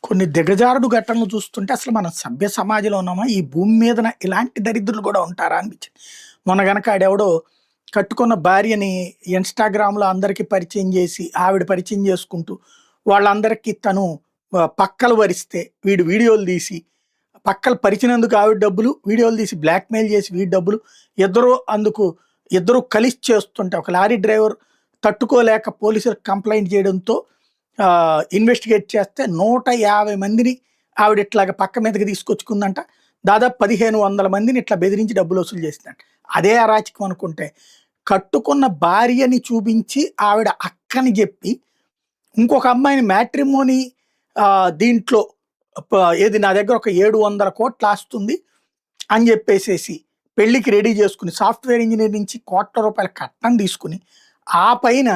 కొన్ని దిగజారుడు ఘటనలు చూస్తుంటే అసలు మనం సభ్య సమాజంలో ఉన్నామా? ఈ భూమి మీదన ఇలాంటి దరిద్రులు కూడా ఉంటారా అనిపించింది. మొన్న గనక ఆడెవడో కట్టుకున్న భార్యని ఇన్‌స్టాగ్రామ్‌లో అందరికి పరిచయం చేసి, ఆవిడ పరిచయం చేసుకుంటూ, వాళ్ళందరికీ తను పక్కలు వరిస్తే, వీడు వీడియోలు తీసి, పక్కలు పరిచినందుకు ఆవిడ డబ్బులు, వీడియోలు తీసి బ్లాక్‌మెయిల్ చేసి వీడి డబ్బులు, ఇద్దరు అందుకు ఇద్దరు కలిసి చేస్తుంటే, ఒక లారీ డ్రైవర్ తట్టుకోలేక పోలీసులకు కంప్లెయింట్ చేయడంతో ఇన్వెస్టిగేట్ చేస్తే 150 మందిని ఆవిడ ఇట్లాగా పక్క మీదకి తీసుకొచ్చుకుందంట. దాదాపు 1500 మందిని ఇట్లా బెదిరించి డబ్బులు వసూలు చేసిందంట. అదే అరాచకం అనుకుంటే, కట్టుకున్న భార్యని చూపించి ఆవిడ అక్కని చెప్పి, ఇంకొక అమ్మాయిని మ్యాట్రిమోనీ దీంట్లో ఏది నా దగ్గర ఒక 700 కోట్లు ఆస్తుంది అని చెప్పేసేసి పెళ్లికి రెడీ చేసుకుని, సాఫ్ట్‌వేర్ ఇంజినీర్ నుంచి ₹1,00,00,000 కట్నం తీసుకుని, ఆ పైన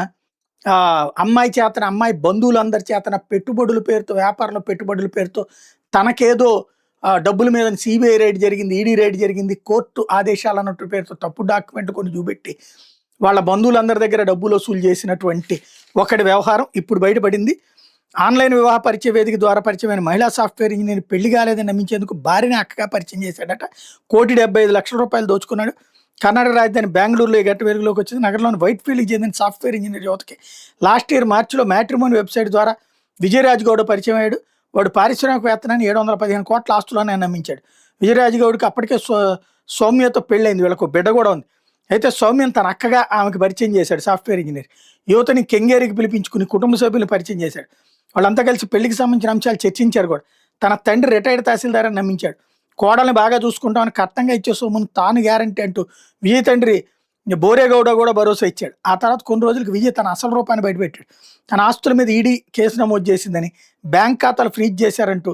అమ్మాయి చేతన, అమ్మాయి బంధువులందరి చేతన పెట్టుబడుల పేరుతో, వ్యాపారంలో పెట్టుబడుల పేరుతో తనకేదో డబ్బుల మీద సీబీఐ రైడ్ జరిగింది, ఈడీ రైడ్ జరిగింది, కోర్టు ఆదేశాలు అన్నట్టు పేరుతో తప్పుడు డాక్యుమెంట్ కొన్ని చూపెట్టి వాళ్ళ బంధువులందరి దగ్గర డబ్బులు వసూలు చేసినటువంటి ఒకటి వ్యవహారం ఇప్పుడు బయటపడింది. ఆన్లైన్ వివాహ పరిచయ వేదిక ద్వారా పరిచయమైన మహిళా సాఫ్ట్‌వేర్ ఇంజినీర్ పెళ్లి కాలేదని నమ్మించేందుకు భార్యని అక్కగా పరిచయం చేశాడట. ₹1,75,00,000 దోచుకున్నాడు. కర్ణాటక రాజధాని బెంగళూరులో ఈ ఘటన వెలుగులోకి వచ్చింది. నగరంలోని వైట్ ఫీల్డ్కి చెందిన సాఫ్ట్‌వేర్ ఇంజినీర్ యువతకి లాస్ట్ ఇయర్ మార్చిలో మ్యాట్రిమోనీ వెబ్సైట్ ద్వారా విజయరాజ్ గౌడ్ పరిచయం అయ్యాడు. వాడు పారిశ్రామికవేత్తనని 715 కోట్ల ఆస్తులని నమ్మించాడు. విజయరాజ్ గౌడ్కి అప్పటికే సౌమ్యతో పెళ్ళైంది, వీళ్ళకు బిడ్డ కూడా ఉంది. అయితే సౌమ్యను తన అక్కగా ఆమెకు పరిచయం చేశాడు సాఫ్ట్‌వేర్ ఇంజినీర్. యువతని కెంగేరికి పిలిపించుకుని కుటుంబ సభ్యులను పరిచయం చేశాడు. వాళ్ళంతా కలిసి పెళ్లికి సంబంధించిన అంశాలు చర్చించారు కూడా. తన తండ్రి రిటైర్డ్ తహసీల్దార్ అని నమ్మించాడు. కోడల్ని బాగా చూసుకుంటామని కట్టంగా ఇచ్చే సొమ్మును తాను గ్యారంటీ అంటూ విజయ్ తండ్రి బోరేగౌడ కూడా భరోసా ఇచ్చాడు. ఆ తర్వాత కొన్ని రోజులకు విజయ్ తన అసలు రూపాన్ని బయటపెట్టాడు. తన ఆస్తుల మీద ఈడీ కేసు నమోదు చేసిందని, బ్యాంక్ ఖాతాలు ఫ్రీజ్ చేశారంటూ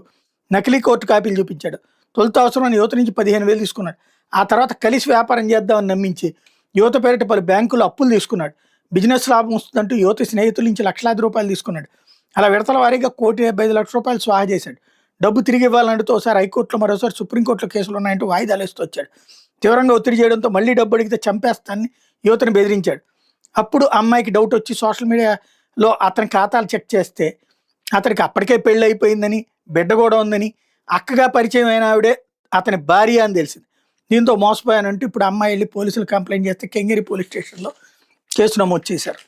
నకిలీ కోర్టు కాపీలు చూపించాడు. తొలుత అవసరమైన యువత నుంచి 15,000 తీసుకున్నాడు. ఆ తర్వాత కలిసి వ్యాపారం చేద్దామని నమ్మించి యువత పేరిట పలు బ్యాంకులు అప్పులు తీసుకున్నాడు. బిజినెస్ లాభం వస్తుందంటూ యువత స్నేహితుల నుంచి లక్షలాది రూపాయలు తీసుకున్నాడు. అలా విడతల వారీగా ₹1,75,00,000 స్వాహా చేశాడు. డబ్బు తిరిగి ఇవ్వాలంటూ ఒకసారి హైకోర్టులో, మరోసారి సుప్రీంకోర్టులో కేసులు ఉన్నాయంటూ వాయిదాలు వేస్తూ వచ్చాడు. తీవ్రంగా ఒత్తిడి చేయడంతో మళ్ళీ డబ్బు అడిగితే చంపేస్తానని యువతను బెదిరించాడు. అప్పుడు అమ్మాయికి డౌట్ వచ్చి సోషల్ మీడియాలో అతని ఖాతాలు చెక్ చేస్తే అతనికి అప్పటికే పెళ్ళి అయిపోయిందని, బిడ్డ కూడా ఉందని, అక్కగా పరిచయం అయిన ఆవిడే అతని భార్య అని తెలిసింది. దీంతో మోసపోయానంటూ ఇప్పుడు అమ్మాయి వెళ్ళి పోలీసులు కంప్లైంట్ చేస్తే కెంగేరి పోలీస్ స్టేషన్లో కేసు నమోదు చేశారు.